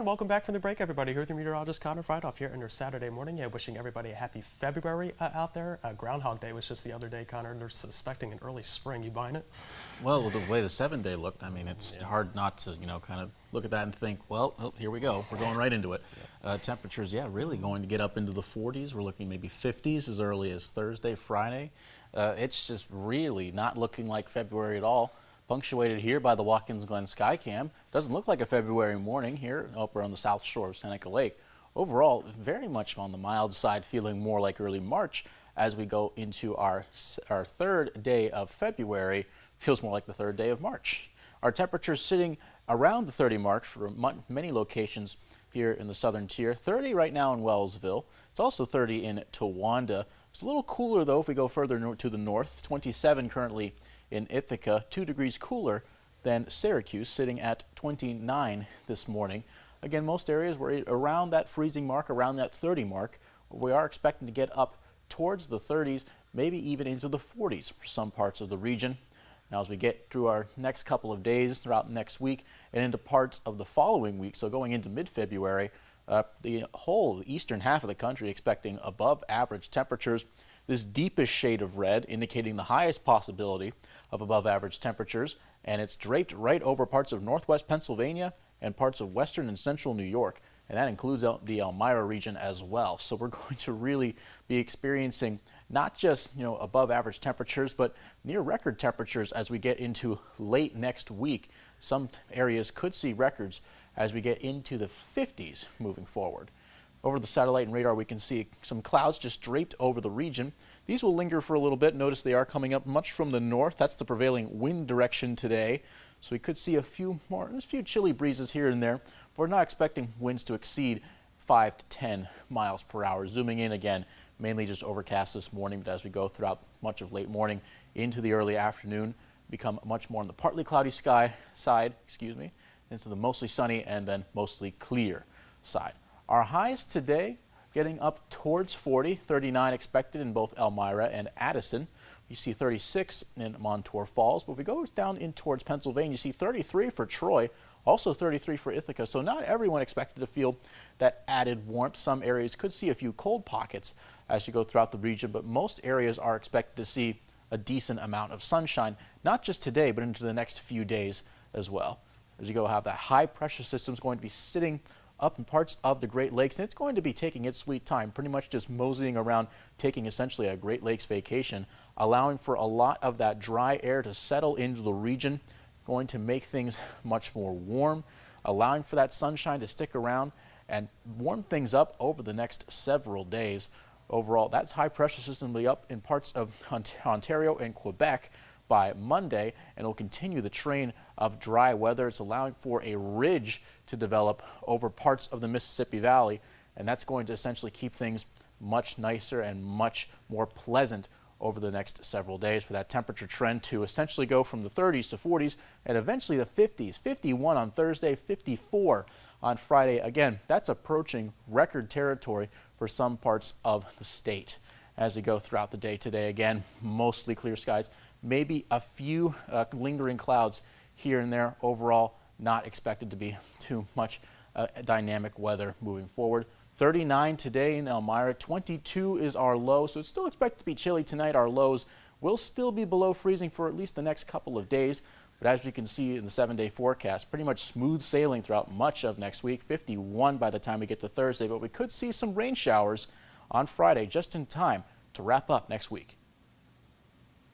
and welcome back from the break, everybody. Here with your meteorologist Connor Friedhoff here on your Saturday morning. Yeah, wishing everybody a happy February out there. Groundhog Day was just the other day, Connor. They're suspecting an early spring. You buying it? Well, with the way the 7-day looked, I mean, it's hard not to, kind of look at that and think, well, oh, here we go. We're going right into it. Temperatures, really going to get up into the 40s. We're looking maybe 50s as early as Thursday, Friday. It's just really not looking like February at all. Punctuated here by the Watkins Glen Skycam. Doesn't look like a February morning here over on the south shore of Seneca Lake. Overall, very much on the mild side, feeling more like early March as we go into our third day of February. Feels more like the third day of March. Our temperatures sitting around the 30 mark for many locations here in the southern tier. 30 right now in Wellsville. It's also 30 in Towanda. It's a little cooler though if we go further to the north. 27 currently in Ithaca, 2 degrees cooler than Syracuse, sitting at 29 this morning. Again, most areas were around that freezing mark, around that 30 mark. We are expecting to get up towards the 30s, maybe even into the 40s for some parts of the region. Now, as we get through our next couple of days throughout next week and into parts of the following week, so going into mid-February, the whole eastern half of the country expecting above average temperatures. This deepest shade of red indicating the highest possibility of above average temperatures, and it's draped right over parts of northwest Pennsylvania and parts of western and central New York, and that includes the Elmira region as well. So we're going to really be experiencing not just above average temperatures, but near record temperatures as we get into late next week. Some areas could see records as we get into the 50s moving forward. Over the satellite and radar, we can see some clouds just draped over the region. These will linger for a little bit. Notice they are coming up much from the north. That's the prevailing wind direction today. So we could see a few chilly breezes here and there, but we're not expecting winds to exceed 5 to 10 miles per hour. Zooming in again, mainly just overcast this morning, but as we go throughout much of late morning into the early afternoon, become much more on the partly cloudy side, into the mostly sunny and then mostly clear side. Our highs today getting up towards 40, 39 expected in both Elmira and Addison. You see 36 in Montour Falls, but if we go down in towards Pennsylvania, you see 33 for Troy, also 33 for Ithaca. So not everyone expected to feel that added warmth. Some areas could see a few cold pockets as you go throughout the region, but most areas are expected to see a decent amount of sunshine, not just today, but into the next few days as well. As you go, have that high pressure system is going to be sitting up in parts of the Great Lakes, and it's going to be taking its sweet time, pretty much just moseying around, taking essentially a Great Lakes vacation, allowing for a lot of that dry air to settle into the region, going to make things much more warm, allowing for that sunshine to stick around and warm things up over the next several days. Overall, that high pressure system will be up in parts of Ontario and Quebec by Monday, and will continue the train of dry weather. It's allowing for a ridge to develop over parts of the Mississippi Valley, and that's going to essentially keep things much nicer and much more pleasant over the next several days for that temperature trend to essentially go from the 30s to 40s and eventually the 50s. 51 on Thursday, 54 on Friday. Again, that's approaching record territory for some parts of the state. As we go throughout the day today, again, mostly clear skies, maybe a few lingering clouds here and there. Overall, not expected to be too much dynamic weather moving forward. 39 today in Elmira, 22 is our low, so it's still expected to be chilly tonight. Our lows will still be below freezing for at least the next couple of days, but as we can see in the 7-day forecast, pretty much smooth sailing throughout much of next week. 51 by the time we get to Thursday, but we could see some rain showers on Friday just in time to wrap up next week.